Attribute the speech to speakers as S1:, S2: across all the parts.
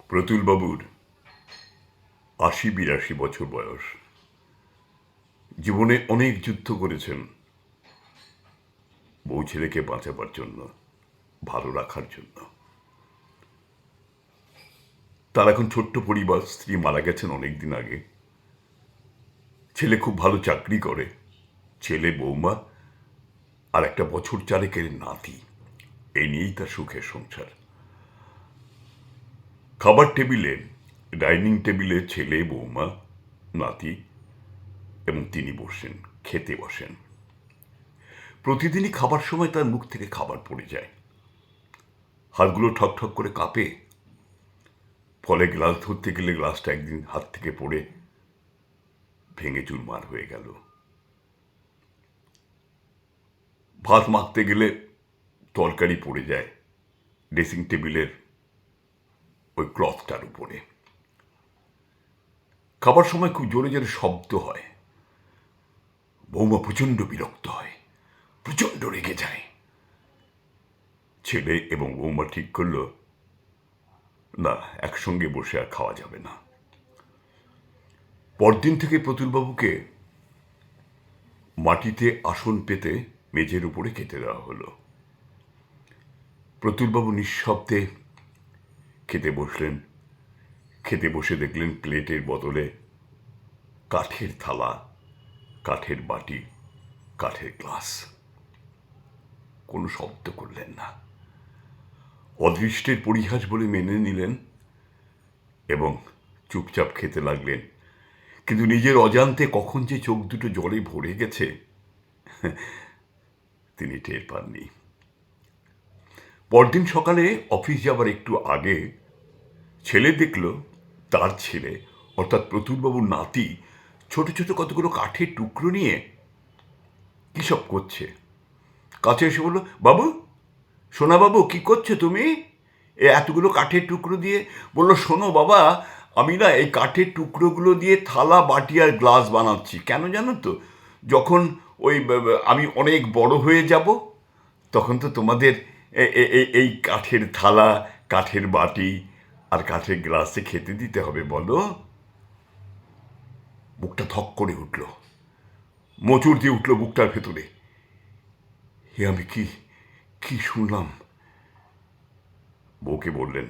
S1: প্রতুলবাবুর ৮০-৮২ বছর বয়স। জীবনে অনেক যুদ্ধ করেছেন বউ ছেলেকে বাঁচাবার জন্য, ভালো রাখার জন্য। তার এখন ছোট্ট পরিবার, স্ত্রী মারা গেছেন অনেকদিন আগে। ছেলে খুব ভালো চাকরি করে, ছেলে, বৌমা আর একটা বছর চারেকের নাতি। এই নিয়েই তার সুখের সংসার। খাবার টেবিলে, ডাইনিং টেবিলে ছেলে, বৌমা, নাতি এবং তিনি বসেন, খেতে বসেন। প্রতিদিনই খাবার সময় তার মুখ থেকে খাবার পড়ে যায়, হাতগুলো ঠক ঠক করে কাঁপে। ফলে গ্লাস ধরতে গেলে গ্লাসটা একদিন হাত থেকে পড়ে ভেঙে চুরমার হয়ে গেল। ভাত মাখতে গেলে তরকারি পড়ে যায় ড্রেসিং টেবিলের ওই ক্লথটার উপরে। খাবার সময় খুব জোরে জোরে শব্দ হয়। বৌমা প্রচণ্ড বিরক্ত হয়, প্রচণ্ড রেগে যায়। ছেলে এবং বৌমা ঠিক করল, না, একসঙ্গে বসে আর খাওয়া যাবে না। পরদিন থেকে প্রতুলবাবুকে মাটিতে আসন পেতে মেঝের উপরে খেতে দেওয়া হলো। প্রতুলবাবু নিঃশব্দে খেতে বসলেন। খেতে বসে দেখলেন প্লেটের বদলে কাঠের থালা, কাঠের বাটি, কাঠের গ্লাস। কোনো শব্দ করলেন না, অদৃষ্টের পরিহাস বলে মেনে নিলেন এবং চুপচাপ খেতে লাগলেন। কিন্তু নিজের অজান্তে কখন যে চোখ দুটো জলে ভরে গেছে তিনি টের পাননি। পরদিন সকালে অফিস যাবার একটু আগে ছেলে দেখল তার ছেলে অর্থাৎ প্রতুলবাবুর নাতি ছোট ছোট কতগুলো কাঠের টুকরো নিয়ে কী সব করছে। কাছে এসে বলল, বাবু, সোনা বাবু, কি করছো তুমি এতগুলো কাঠের টুকরো দিয়ে? বলল, শোনো বাবা, আমি না এই কাঠের টুকরোগুলো দিয়ে থালা, বাটি আর গ্লাস বানাচ্ছি। কেন জানো তো? যখন আমি অনেক বড় হয়ে যাব তখন তো তোমাদের এই কাঠের থালা, কাঠের বাটি আর কাঠের গ্লাসে খেতে দিতে হবে, বলো। বুকটা ধক করে উঠল, মোচড় দিয়ে উঠল বুকটার ভেতরে। এ আমি কি কি শুনলাম? বউকে বললেন,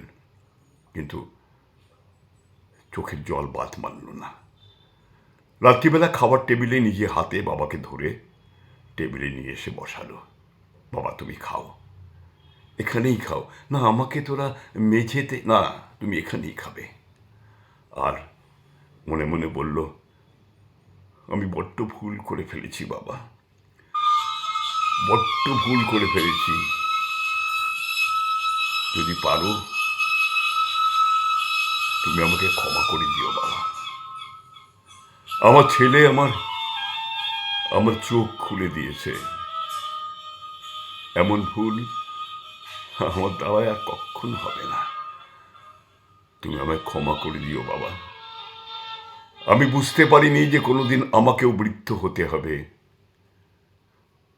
S1: কিন্তু চোখের জল বাদ মানল না। রাত্রিবেলা খাবার টেবিলে নিজে হাতে বাবাকে ধরে টেবিলে নিয়ে এসে বসালো। বাবা, তুমি খাও, এখানেই খাও। না, আমাকে তোরা মেঝেতে, না, তুমি এখানেই খাবে। আর মনে মনে বলল, আমি বড্ড ভুল করে ফেলেছি বাবা, বড্ড ভুল করে ফেলেছি। যদি পারো তুমি আমাকে ক্ষমা করে দিও বাবা। আমার ছেলে আমার চোখ খুলে দিয়েছে। এমন ভুল আমার দ্বারায় আর কখনো হবে না। তুমি আমায় ক্ষমা করে দিও বাবা। আমি বুঝতে পারিনি যে কোনোদিন আমাকেও বৃদ্ধ হতে হবে,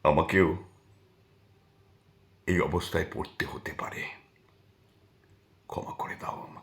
S1: আমাকেও এই অবস্থায় পড়তে হতে পারে। ক্ষমা করে দাও আমাকে।